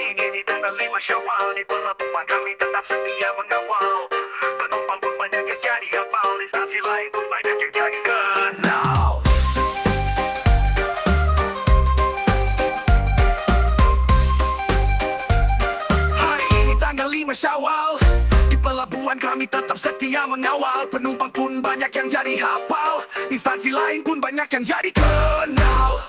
ini di tanggal 5 Syawal. Di pelabuhan kami tetap setia mengawal. Penumpang pun banyak yang jadi hafal. Instansi lain pun banyak yang jadi kenal. Hari ini tanggal 5 Syawal. Di pelabuhan kami tetap setia mengawal. Penumpang pun banyak yang jadi hafal. Instansi lain pun banyak yang jadi kenal.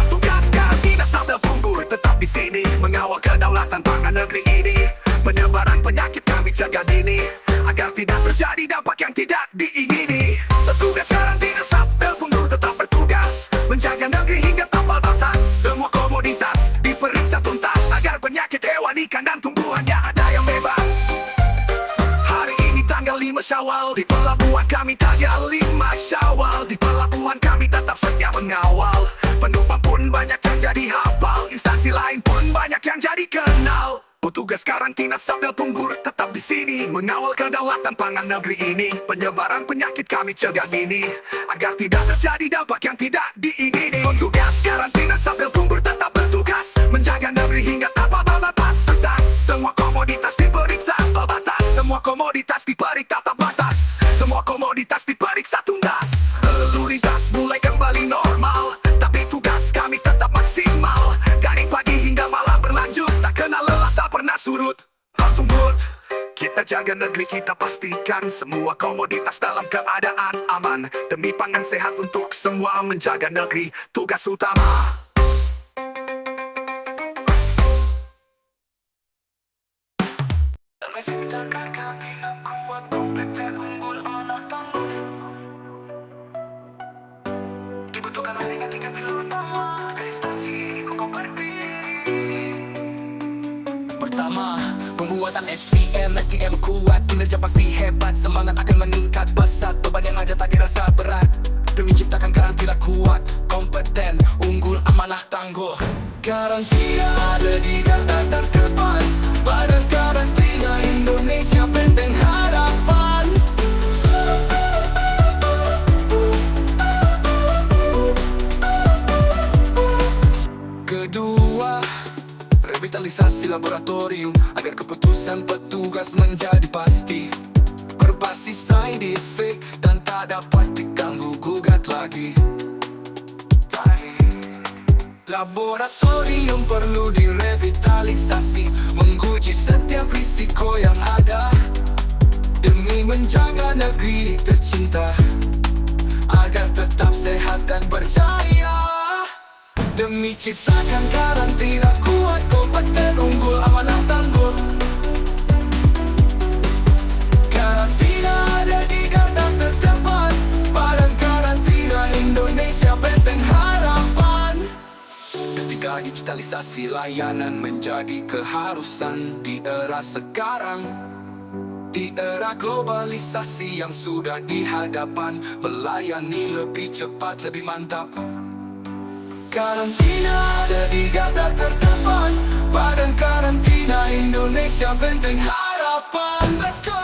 Tugas karantina sambil tunggu tetap di sini, mengawal kedaulatan pangan negeri ini. Penyebaran penyakit kami cegah dini, agar tidak terjadi dampak yang tidak diingini. Petugas karantina sambil tunggu tetap bertugas, menjaga negeri hingga tanpa batas. Semua komoditas diperiksa tuntas, agar penyakit hewan, ikan dan tumbuhannya ada yang bebas. Hari ini tanggal 5 Syawal. Di pelabuhan kami tanggal 5 Syawal. Di pelabuhan kami tetap setia mengawal. Penumpang pun banyak yang jadi hafal. Instansi lain pun banyak yang jadi kenal. Petugas karantina sambil tunggu tetap di sini, mengawal kedaulatan pangan negeri ini. Penyebaran penyakit kami cegah dini, agar tidak terjadi dampak yang tidak diingini. Petugas karantina sambil tunggu tetap bertugas, menjaga negeri hingga tanpa batas. Semua komoditas diperiksa tanpa batas. Semua komoditas diperiksa tanpa batas. Semua komoditas diperiksa tuntas. Lalu lintas mulai kembali normal, tapi tugas kami tetap maksimal. Dari pagi hingga malam berlanjut, tak kenal lelah, tak pernah surut. Tunggu, kita jaga negeri, kita pastikan semua komoditas dalam keadaan aman. Demi pangan sehat untuk semua, menjaga negeri tugas utama. Dibutuhkan hanya 30 utama, instansi ini kokoh berdiri. Pertama, pembuatan SPM, SDM kuat, kinerja pasti hebat, semangat akan meningkat pesat, beban yang ada tak dirasa berat. Demi ciptakan karantina kuat, kompeten, unggul, amanah, tangguh. Karantina ada di garda terdepan, Badan Karantina Indonesia, benteng harapan. Kedua, revitalisasi laboratorium, agar keputusan petugas menjadi pasti, berbasis saintifik dan tak dapat diganggu gugat lagi. Laboratorium perlu direvitalisasi, menguji setiap risiko yang ada, demi menjaga negeri tercinta, agar tetap sehat dan berjaya. Demi ciptakan karantina kuat, kompeten, unggul, amanah, tangguh. Karantina ada di garda terdepan, Badan Karantina Indonesia, benteng harapan. Ketiga, digitalisasi layanan menjadi keharusan di era sekarang. Di era globalisasi yang sudah di hadapan, melayani lebih cepat, lebih mantap. Karantina ada di garda terdepan, Badan Karantina Indonesia, benteng harapan. Let's go!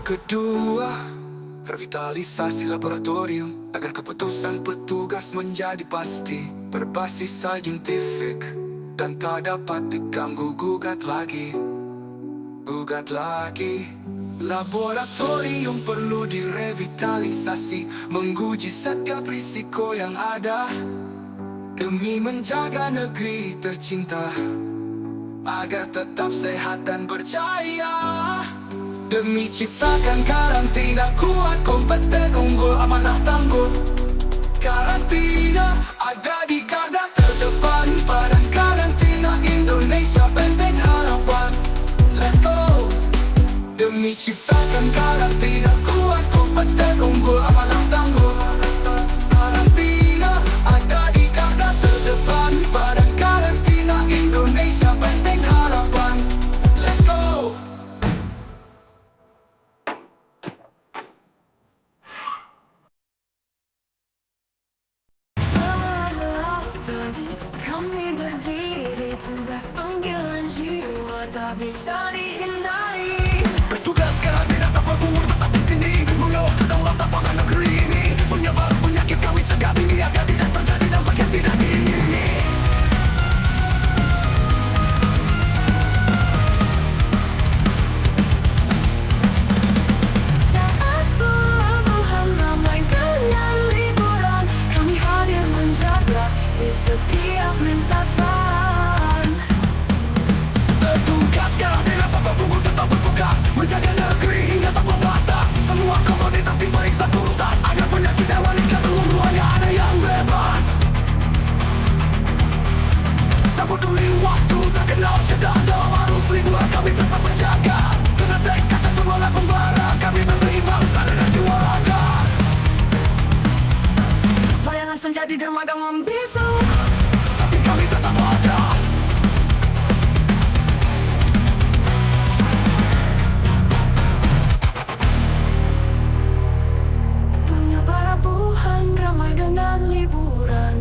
Kedua, revitalisasi laboratorium, agar keputusan petugas menjadi pasti, berbasis saintifik dan tak dapat diganggu gugat lagi. Gugat lagi. Laboratorium perlu direvitalisasi, menguji setiap risiko yang ada, demi menjaga negeri tercinta, agar tetap sehat dan berjaya. Demi ciptakan karantina kuat, kompeten, unggul, amanah, tangguh. Karantina ada di garda terdepan, Badan Karantina Indonesia, benteng harapan. Let's go! Demi ciptakan karantina kuat, kompeten, unggul, amanah, tangguh. Karantina ada di garda terdepan, Badan Karantina Indonesia, benteng harapan. Let's go! Kami berdiri, tugas panggilan jiwa tak bisa dihindari. Petugas karantina satpol pungut tetap di sini, mengawal kedaulatan pangan negeri ini. Penyebar penyakit kami cegah dini agar tidak terjadi dampak yang tidak diingini. Saat pelabuhan ramai dengan liburan, kami hadir menjaga di setiap lintasan. Petugas karantina satpol pungut tetap bertugas menjaga negeri hingga tanpa batas. Semua komoditas diperiksa tuntas agar penyakit hewani dan tumbuhannya ada yang bebas. Tak peduli waktu, tak kenal jeda, dalam arus liburan kami tetap menjaga. Dengan tekad dan semangat membara, kami memberi bangsa dan jiwa raga. Bayangan senja di dermaga membisu, Tapi kami tetap ada. pelabuhan ramai dengan liburan,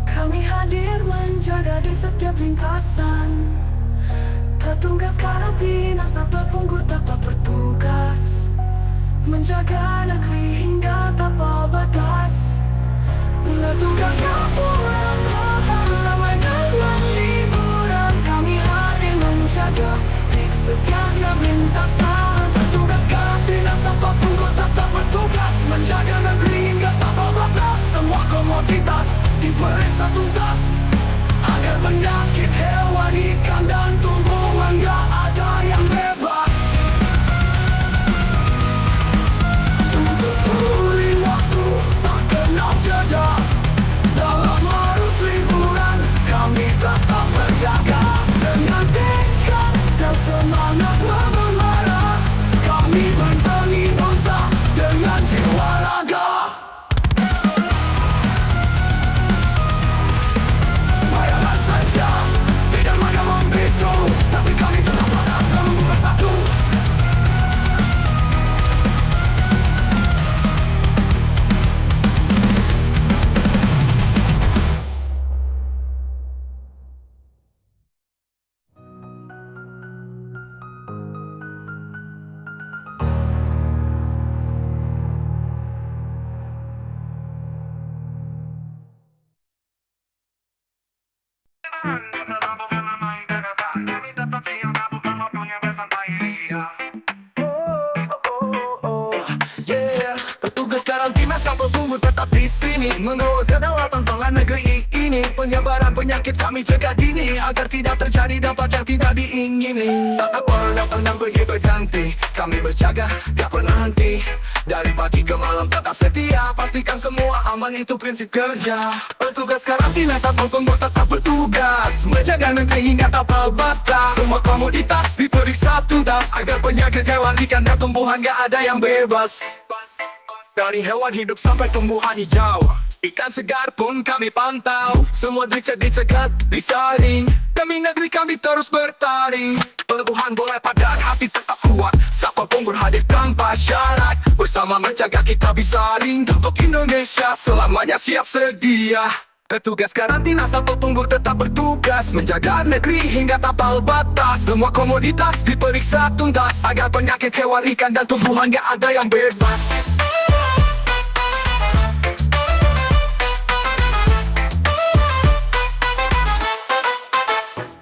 kami hadir menjaga di setiap lintasan. Petugas karantina satpol pungut tetap bertugas menjaga negeri hingga tanpa batas. Petugas pelabuhan ramai dengan liburan, kami hadir menjaga di setiap lintasan. Petugas karantina satpol pungut tetap bertugas menjaga negeri hingga tanpa batas. Semua komoditas diperiksa tuntas agar penyakit hewan, ikan dan tumbuhan gak ada yang bebas. Untuk peduli waktu, tak kenal jeda, dalam arus liburan kami tetap berjaga. Dengan tekad dan semangat membara, kami bentani bangsa dengan jiwa raga. Bayangan saja tidak maga membisu, tapi kami tetap pada selalu bersatu. Yeah, petugas karantina satpol pungut tetap di sini, mengawal kedaulatan pangan negeri ini. Penyebaran penyakit kami cegah dini agar tidak terjadi dampak yang tidak diingini. Saat orang datang dan pergi berganti, kami berjaga gak pernah henti. Dari pagi ke malam tetap setia, pastikan semua aman, itu prinsip kerja. Petugas karantina satpol pungut tetap bertugas menjaga negeri hingga tanpa batas. Semua komoditas diperiksa tuntas agar penyakit hewan, ikan dan tumbuhan gak ada yang bebas. Dari hewan hidup sampai tumbuhan hijau, ikan segar pun kami pantau. Semua dicegat, disaring, demi negeri kami terus bertaring. Pelabuhan boleh padat, hati tetap kuat, satpol pungut hadir tanpa syarat. Bersama menjaga kita bisa ring, untuk Indonesia selamanya siap sedia. Petugas karantina satpol pungut tetap bertugas menjaga negeri hingga tanpa batas. Semua komoditas diperiksa tuntas agar penyakit hewan, ikan dan tumbuhan gak ada yang bebas.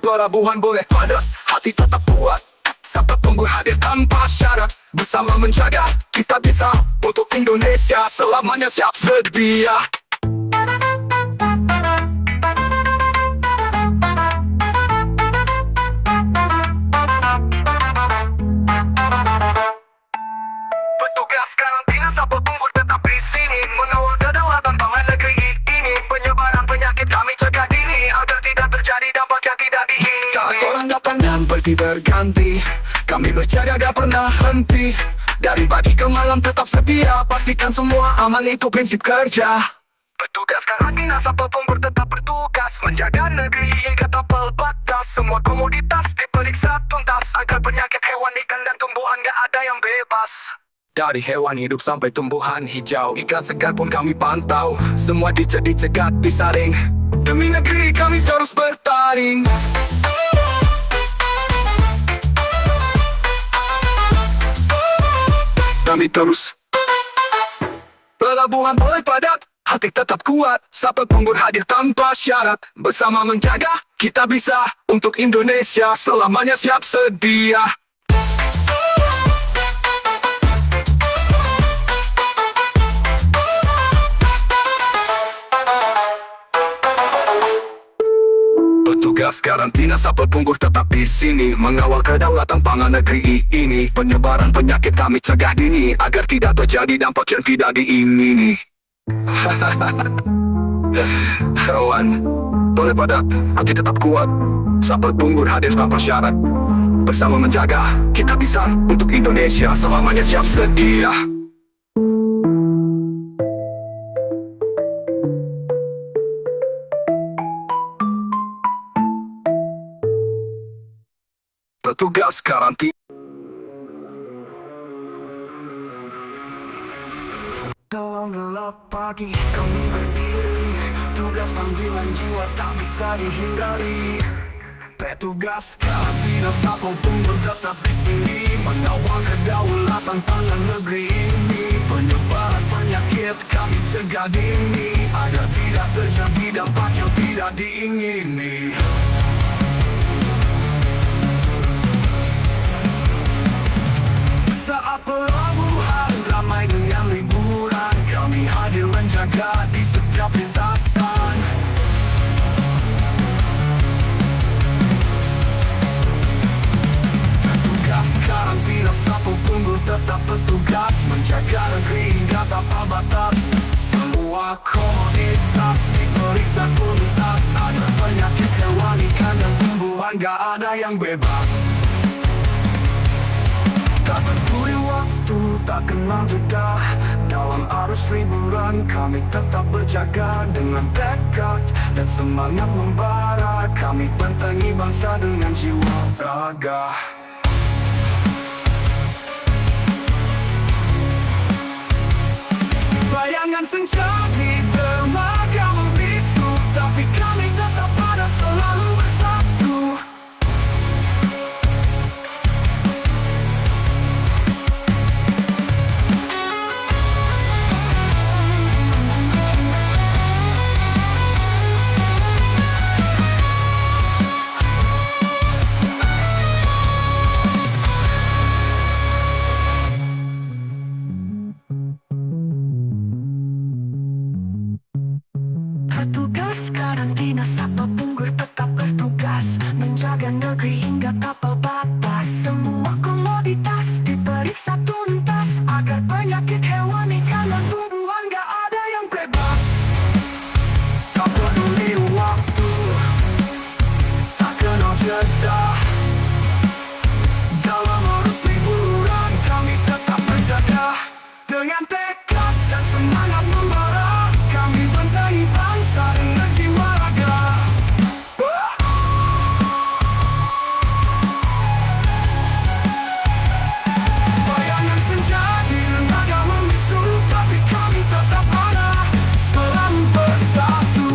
Pelabuhan boleh padat, hati tetap kuat, satpol pungut hadir tanpa syarat. Bersama menjaga kita bisa, untuk Indonesia selamanya siap sedia. Petugas karantina satpol pungut tetap di sini, mengawal kedaulatan pangan negeri ini. Penyebaran penyakit kami cegah dini agar tidak terjadi dampak yang tidak diingini. Saat orang datang dan pergi berganti, kami berjaga gak pernah henti. Dari pagi ke malam tetap setia, pastikan semua aman, itu prinsip kerja. Petugas karantina satpol pungut tetap bertugas menjaga negeri hingga tanpa batas. Semua komoditas diperiksa tuntas agar penyakit hewan, ikan dan tumbuhan gak ada yang bebas. Dari hewan hidup sampai tumbuhan hijau, ikan segar pun kami pantau. Semua dicegat, disaring, demi negeri kami terus bertaring. kami terus. Pelabuhan boleh padat, hati tetap kuat. Sabtu Punggur hadir tanpa syarat. Bersama menjaga, kita bisa. Untuk Indonesia selamanya siap sedia. Petugas karantina Sabtu Punggur tetap di sini, mengawal kedaulatan pangan negeri ini. Penyebaran penyakit kami cegah dini, agar tidak terjadi dampak yang tidak diingini. Kawan, boleh padat, hati tetap kuat. Sabtu Punggur hadir tanpa syarat. Bersama menjaga, kita bisa. Untuk Indonesia selamanya siap sedia. Petugas karantina. Dalam gelap pagi kami berdiri, tugas panggilan jiwa tak bisa dihindari. Petugas karantina Sabtu Punggur tetap di sini, mengawal kedaulatan pangan negeri ini. Penyebaran penyakit kami cegah dini, agar tidak terjadi dampak yang tidak diingini. Saat pelabuhan ramai dengan liburan, kami hadir menjaga di setiap lintasan. Petugas karantina Sabtu Punggur tetap bertugas, menjaga negeri hingga tanpa batas. Semua komoditas diperiksa tuntas, agar penyakit hewani dan tumbuhan gak ada yang bebas. Tak peduli waktu, tak kenal jeda. Dalam arus liburan kami tetap berjaga. Dengan tekad dan semangat membara, kami bentengi bangsa dengan jiwa raga. Bayangan senja di dermaga membisu, tapi kami tetap pada selalu bersatu. Petugas karantina Sabtu Punggur tetap bertugas, menjaga negeri hingga tanpa batas. Semua komoditas diperiksa tuntas, agar penyakit hewani dan tumbuhan gak ada yang bebas. Tak peduli waktu, tak kenal jeda. Dalam arus liburan kami tetap menjaga. Dengan tekad dan semangat membara, kami bentengi bangsa dengan jiwa raga. Bayangan senja di dermaga membisu, tapi kami tetap ada, selalu bersatu.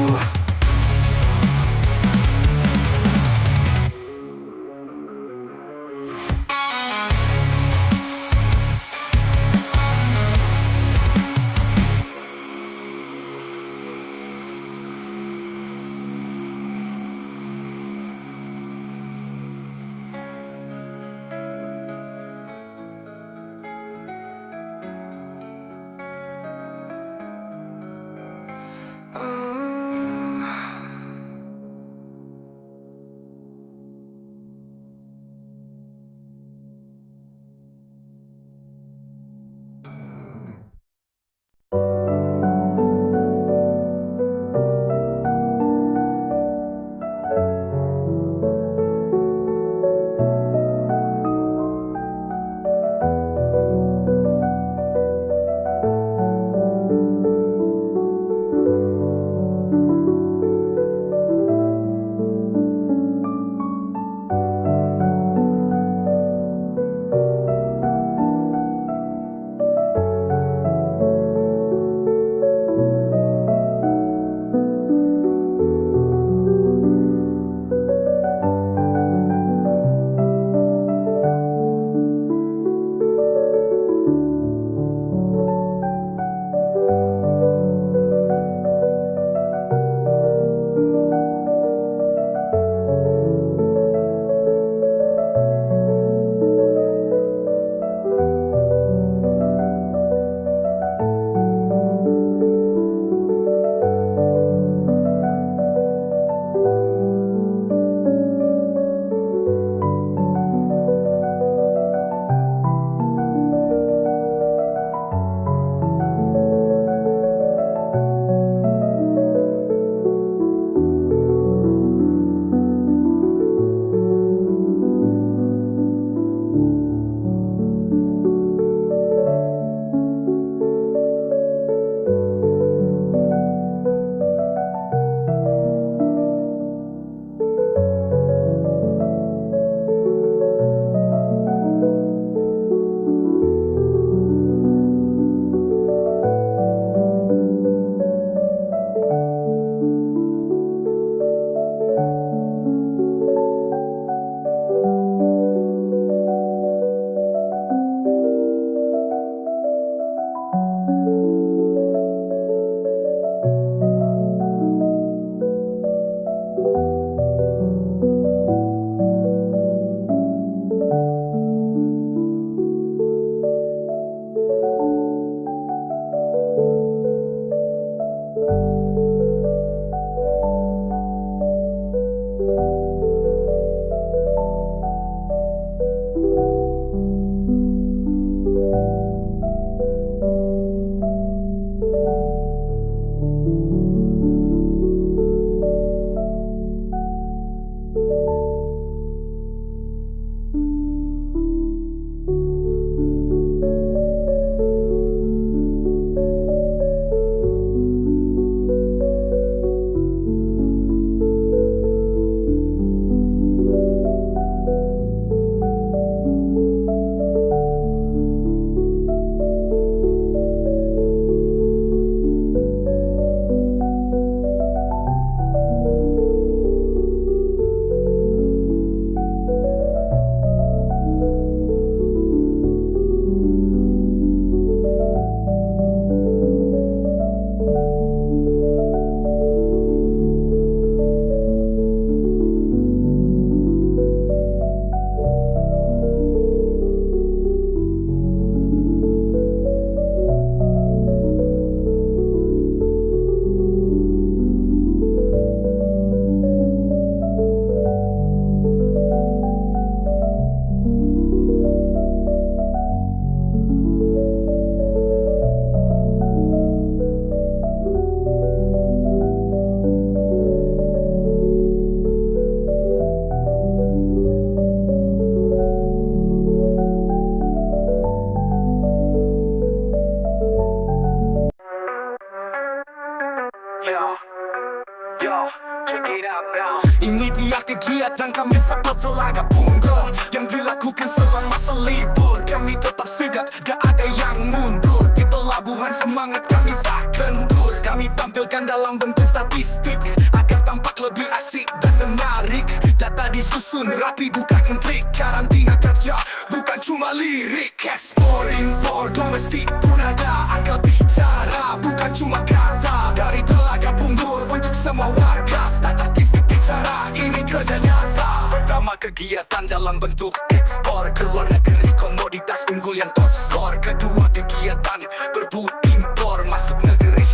sabda Telaga Punggol yang dilakukan selama masa libur. Kami tetap sigap, gak ada yang mundur. Di pelabuhan semangat kami tak kendur. Kami tampilkan dalam bentuk statistik agar tampak lebih asik dan menarik. Data disusun rapi bukan intrik. Karantina kerja bukan cuma lirik. Ekspor impor domestik pun ada angka bicara, bukan cuma kata. Dari Telaga Punggol untuk semua warga, statistik bicara, ini kerja nyata. Pertama, kegiatan dalam bentuk ekspor ke luar negeri, komoditas unggul yang top score. Kedua, kegiatan berburu impor masuk negeri,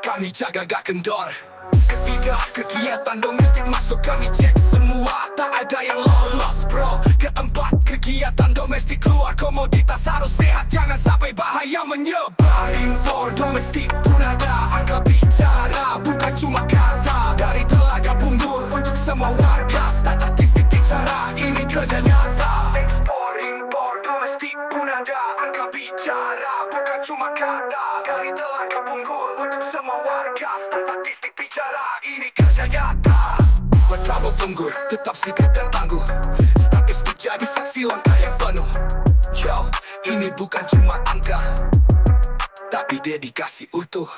kami jaga gak kendor. Ketiga, kegiatan domestik masuk kami cek semua, tak ada yang lolos bro. Keempat, kegiatan domestik keluar komoditas harus sehat, jangan sampai bahaya menyebar. Impor domestik pun ada angka bicara, bukan cuma kata. Dari Telaga Punggol untuk semua warga, statistik bicara, ini kerja nyata. Ekspor impor domestik pun ada angka bicara, bukan cuma kata. Dari Telaga Punggol untuk semua warga, statistik bicara, ini kerja nyata. Bertambah Punggol, tetap sigap dan tangguh. Statistik jadi saksi langkah yang penuh. Yo, ini bukan cuma angka, tapi dedikasi utuh.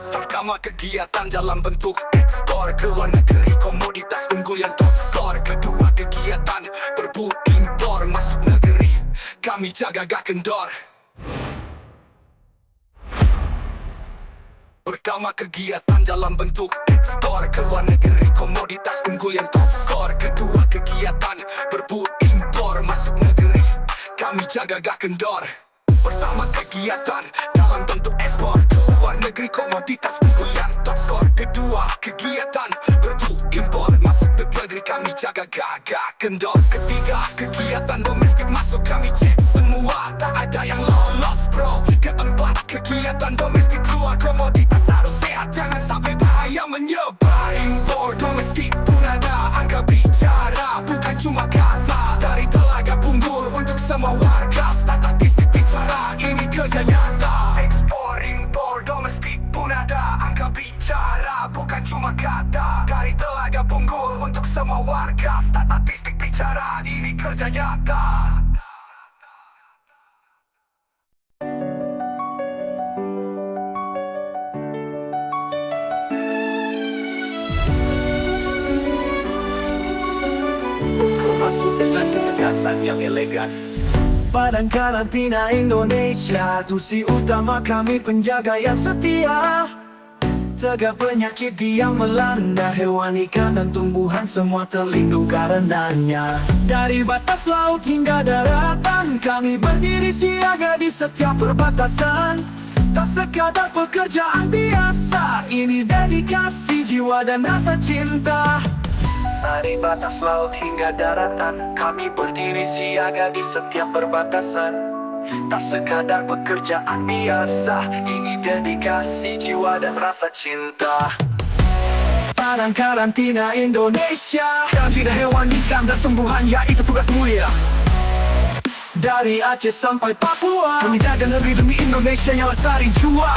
Pertama, kegiatan dalam bentuk ekspor ke luar negeri, komoditas unggul yang top score. Kedua, kegiatan berburu impor masuk negeri, kami jaga gak kendor. Pertama, kegiatan dalam bentuk ekspor ke luar negeri, komoditas unggul yang top score. Kedua, kegiatan berburu impor masuk negeri, kami jaga gak kendor. Pertama, kegiatan dalam bentuk ekspor ke luar negeri, komoditas unggul yang top score. Kedua, kegiatan berburu impor masuk negeri, kami jaga gak kendor. Ketiga, kegiatan domestik masuk kami cek semua, tak ada yang lolos bro. Keempat, kegiatan domestik keluar komoditas harus sehat, jangan sampai bahaya menyebar. Impor domestik pun ada angka bicara, bukan cuma kata. Dari Telaga Punggol untuk semua warga, statistik bicara, ini kerja nyata. Ekspor impor domestik pun ada angka bicara, bukan cuma kata. Dari Telaga Punggol untuk semua warga, statistik bicara, ini kerja nyata. Masuk dengan ketegasan yang elegan. Badan Karantina Indonesia, tusi utama kami penjaga yang setia. Cegah penyakit yang melanda hewan, ikan dan tumbuhan, semua terlindung karenanya. Dari batas laut hingga daratan, kami berdiri siaga di setiap perbatasan. Tak sekadar pekerjaan biasa, ini dedikasi jiwa dan rasa cinta. Dari batas laut hingga daratan, kami berdiri siaga di setiap perbatasan. Tak sekadar pekerjaan biasa, ini dedikasi jiwa dan rasa cinta. Badan Karantina Indonesia, karantina hewan, ikan dan tumbuhan, yaitu tugas mulia. Dari Aceh sampai Papua, kami jaga negeri demi Indonesia yang lestari jua.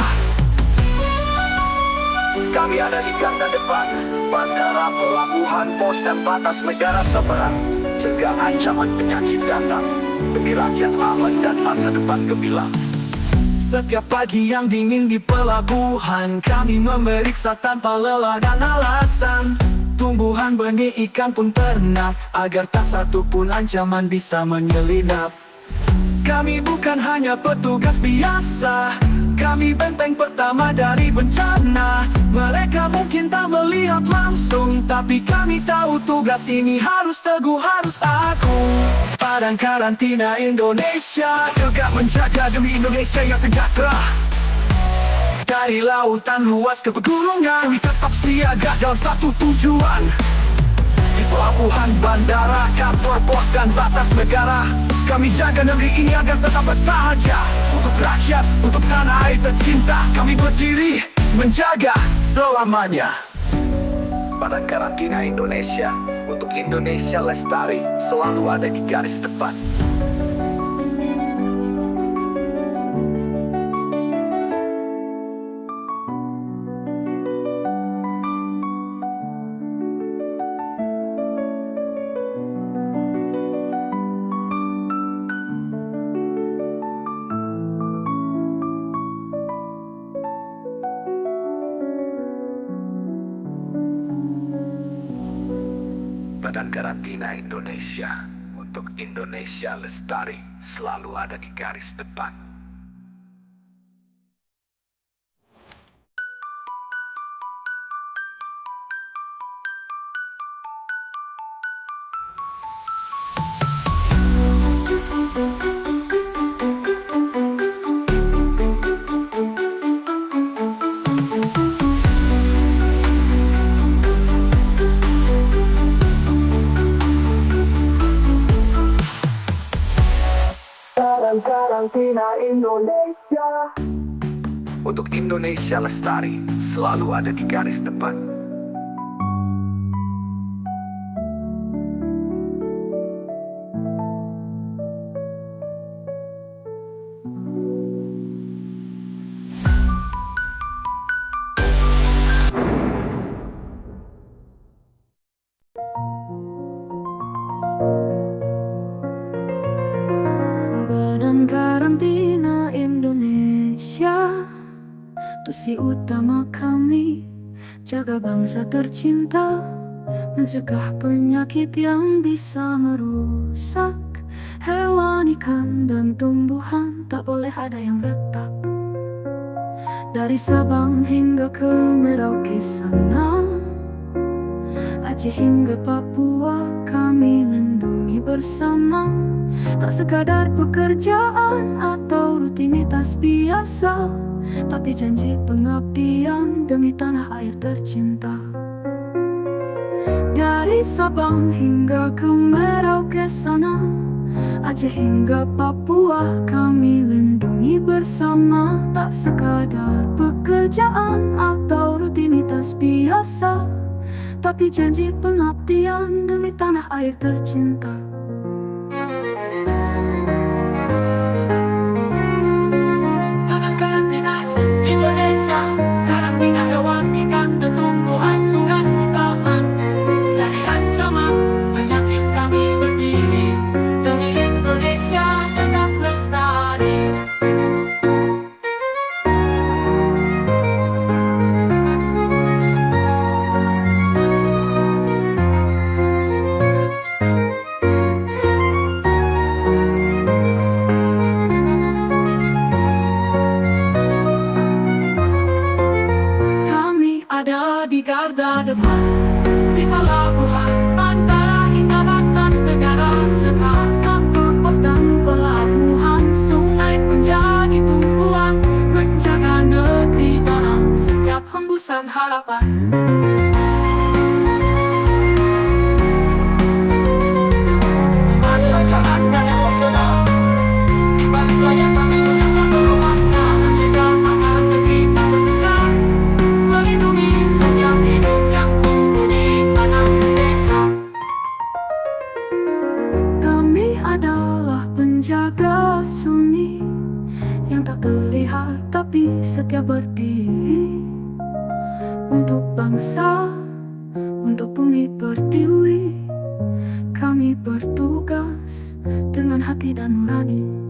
Kami ada di garda depan, bandara, pelabuhan, pos dan batas negara seberang. Cegah ancaman penyakit datang demi rakyat aman dan masa depan gemilang. Setiap pagi yang dingin di pelabuhan, kami memeriksa tanpa lelah dan alasan. Tumbuhan, benih, ikan pun ternak, agar tak satu pun ancaman bisa menyelinap. Kami bukan hanya petugas biasa, kami benteng pertama dari bencana. Mereka mungkin tak melihat langsung, tapi kami tahu tugas ini harus teguh, harus agung. Badan Karantina Indonesia, tegak menjaga demi Indonesia yang sejahtera. Dari lautan luas ke pegunungan, kami tetap siaga dalam satu tujuan. Di pelabuhan, bandara, kantor, pos dan batas negara, kami jaga negeri ini agar tetap bersahaja. Untuk rakyat, untuk tanah air tercinta, kami berdiri menjaga selamanya. Badan Karantina Indonesia, untuk Indonesia lestari, selalu ada di garis depan. Badan Karantina Indonesia untuk Indonesia lestari selalu ada di garis depan. Badan Karantina Indonesia untuk Indonesia lestari selalu ada di garis depan. Badan Karantina Indonesia, tusi utama kami, jaga bangsa tercinta, mencegah penyakit yang bisa merusak hewan, ikan, dan tumbuhan. Tak boleh ada yang retak. Dari Sabang hingga ke Merauke sana, Aceh hingga Papua, kami lindungi bersama. Tak sekadar pekerjaan atau rutinitas biasa, tapi janji pengabdian demi tanah air tercinta. Dari Sabang hingga ke Merauke sana, Aceh hingga Papua, kami lindungi bersama. Tak sekadar pekerjaan atau rutinitas biasa, tapi janji pengabdian demi tanah air tercinta. Badan Karantina Indonesia, karantina hewan, ikan, dan tumbuhan, tugas utama. Dari ancaman penyakit kami berdiri, demi Indonesia tetap lestari. Ada di garda depan, di pelabuhan antara hingga batas negara, serta kantor pos dan pelabuhan. Sungai menjadi tumpuan, menjaga negeri dalam setiap hembusan harapan. Marilah jalan dan emosional, di balik layar kami menjaga dorongannya, mencegah agar negeri tak bertukar, melindungi setiap hidup yang tumbuh di tanah merdeka. Kami adalah penjaga sunyi yang tak terlihat tapi setia berdiri untuk bangsa, untuk bumi pertiwi. Kami bertugas dengan hati dan nurani.